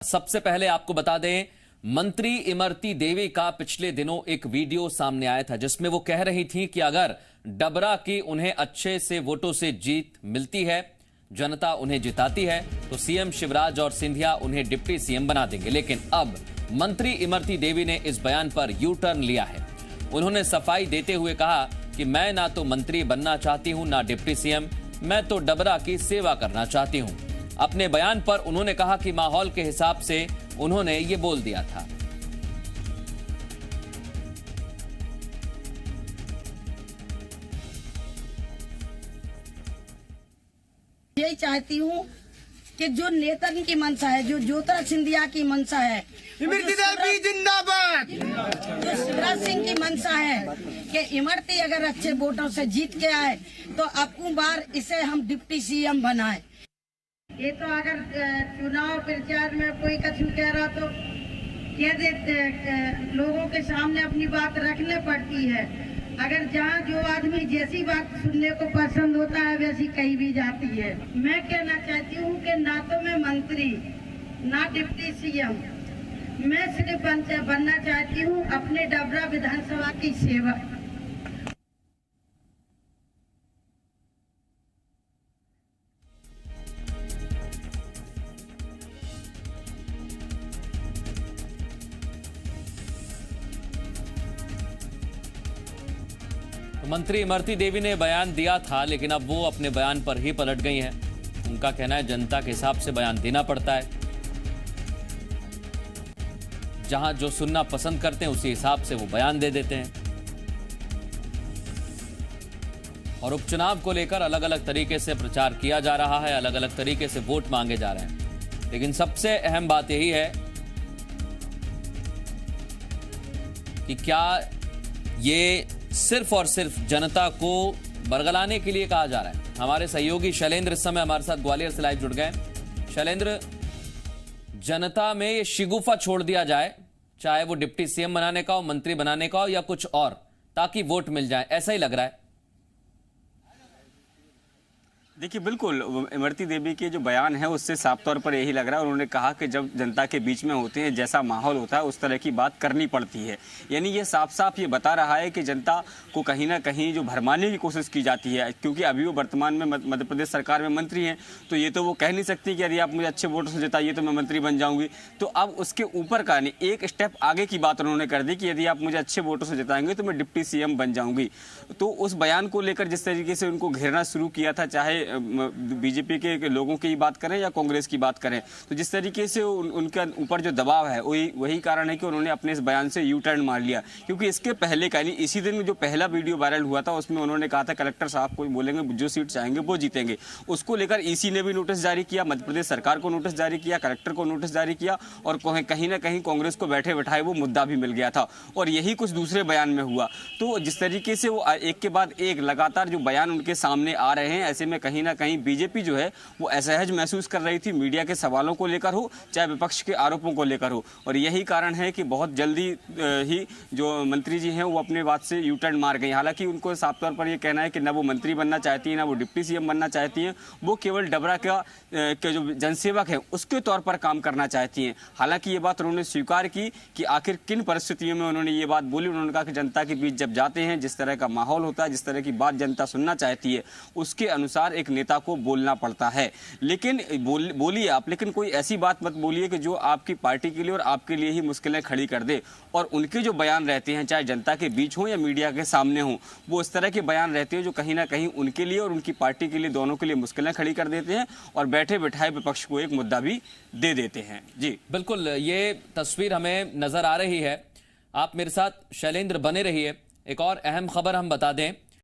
सबसे पहले आपको बता दें, मंत्री इमरती देवी का पिछले दिनों एक वीडियो सामने आया था जिसमें वो कह रही थी कि अगर डबरा की उन्हें अच्छे से वोटों से जीत मिलती है, जनता उन्हें जिताती है तो सीएम शिवराज और सिंधिया उन्हें डिप्टी सीएम बना देंगे। लेकिन अब मंत्री इमरती देवी ने इस बयान पर यू टर्न लिया है। उन्होंने सफाई देते हुए कहा कि मैं ना तो मंत्री बनना चाहती हूं ना डिप्टी सीएम, मैं तो डबरा की सेवा करना चाहती हूं। अपने बयान पर उन्होंने कहा कि माहौल के हिसाब से उन्होंने ये बोल दिया था। यही चाहती हूँ कि जो नेतन की मंशा है, जो ज्योतिरादित्य सिंधिया की मंशा है, इमरती देवी जिंदाबाद, जो शिवराज सिंह की मंशा है कि इमरती अगर अच्छे वोटों से जीत के आए तो अबकी बार इसे हम डिप्टी सीएम बनाएं। ये तो अगर चुनाव प्रचार में कोई कछु कह रहा तो कह देते, लोगों के सामने अपनी बात रखने पड़ती है। अगर जहाँ जो आदमी जैसी बात सुनने को पसंद होता है वैसी कही भी जाती है। मैं कहना चाहती हूँ कि ना तो मैं मंत्री ना डिप्टी सीएम, मैं सिर्फ बनना चाहती हूँ अपने डबरा विधानसभा की सेवक। मंत्री इमरती देवी ने बयान दिया था, लेकिन अब वो अपने बयान पर ही पलट गई हैं। उनका कहना है जनता के हिसाब से बयान देना पड़ता है, जहां जो सुनना पसंद करते हैं उसी हिसाब से वो बयान दे देते हैं। और उपचुनाव को लेकर अलग अलग तरीके से प्रचार किया जा रहा है, अलग अलग तरीके से वोट मांगे जा रहे हैं। लेकिन सबसे अहम बात यही है कि क्या ये सिर्फ और सिर्फ जनता को बरगलाने के लिए कहा जा रहा है। हमारे सहयोगी शैलेंद्र इस समय हमारे साथ ग्वालियर से लाइव जुड़ गए। शैलेंद्र, जनता में ये शिगुफा छोड़ दिया जाए, चाहे वो डिप्टी सीएम बनाने का हो, मंत्री बनाने का हो या कुछ और, ताकि वोट मिल जाए, ऐसा ही लग रहा है। देखिए, बिल्कुल इमरती देवी के जो बयान है उससे साफ तौर पर यही लग रहा है। उन्होंने कहा कि जब जनता के बीच में होते हैं, जैसा माहौल होता है उस तरह की बात करनी पड़ती है। यानी ये साफ साफ ये बता रहा है कि जनता को कहीं ना कहीं जो भरमाने की कोशिश की जाती है, क्योंकि अभी वो वर्तमान में मध्य प्रदेश सरकार में मंत्री हैं, तो ये तो वो कह नहीं सकती कि यदि आप मुझे अच्छे वोटों से जिताइए तो मैं मंत्री बन जाऊंगी। तो अब उसके ऊपर का नहीं, एक स्टेप आगे की बात उन्होंने कर दी कि यदि आप मुझे अच्छे वोटों से जिताएंगे तो मैं डिप्टी सीएम बन जाऊंगी। तो उस बयान को लेकर जिस तरीके से उनको घेरना शुरू किया था, चाहे बीजेपी के लोगों की बात करें या कांग्रेस की बात करें, तो जिस तरीके से उनके ऊपर जो दबाव है वही कारण है कि उन्होंने अपने इस बयान से यू टर्न मार लिया। क्योंकि इसके पहले का नहीं, इसी दिन जो पहला वीडियो वायरल हुआ था उसमें उन्होंने कहा था कलेक्टर साहब को बोलेंगे जो सीट चाहेंगे वो जीतेंगे। उसको लेकर ईसी ने भी नोटिस जारी किया, मध्य प्रदेश सरकार को नोटिस जारी किया, कलेक्टर को नोटिस जारी किया और कहीं ना कहीं कांग्रेस को बैठे बैठाए वो मुद्दा भी मिल गया था। और यही कुछ दूसरे बयान में हुआ। तो जिस तरीके से वो एक के बाद एक लगातार जो बयान उनके सामने आ रहे हैं, ऐसे में कहीं ना कहीं बीजेपी जो है वो असहज महसूस कर रही थी, मीडिया के सवालों को लेकर हो चाहे विपक्ष के आरोपों को लेकर हो। और यही कारण है कि बहुत जल्दी ही जो मंत्री जी हैं वो अपने बात से यू टर्न मार गई। हालांकि उनको साफ तौर पर ये कहना है कि ना वो मंत्री बनना चाहती है ना वो डिप्टी सीएम बनना चाहती हैं, वो केवल डबरा के जो जनसेवक हैं उसके तौर पर काम करना चाहती हैं। हालांकि ये बात उन्होंने स्वीकार की कि आखिर किन परिस्थितियों में उन्होंने ये बात बोली। उन्होंने कहा कि जनता के बीच जब जाते हैं, जिस तरह का माहौल होता है, जिस तरह की बात जनता सुनना चाहती है, उसके अनुसार एक नेता को बोलना पड़ता है। लेकिन बोलिए आप, लेकिन कोई ऐसी बात मत बोलिए कि जो आपकी पार्टी के लिए और आपके लिए ही मुश्किलें खड़ी कर दे। और उनके जो बयान रहते हैं, चाहे जनता के बीच हो या मीडिया के सामने हो, वो इस तरह के बयान रहते हैं जो कहीं ना कहीं उनके लिए और उनकी पार्टी के लिए, दोनों के लिए मुश्किलें खड़ी कर देते हैं और बैठे बैठाए विपक्ष को एक मुद्दा भी दे देते हैं। जी बिल्कुल, ये तस्वीर हमें नजर आ रही है। आप मेरे साथ शैलेंद्र बने रहिए। एक और अहम खबर हम बता दें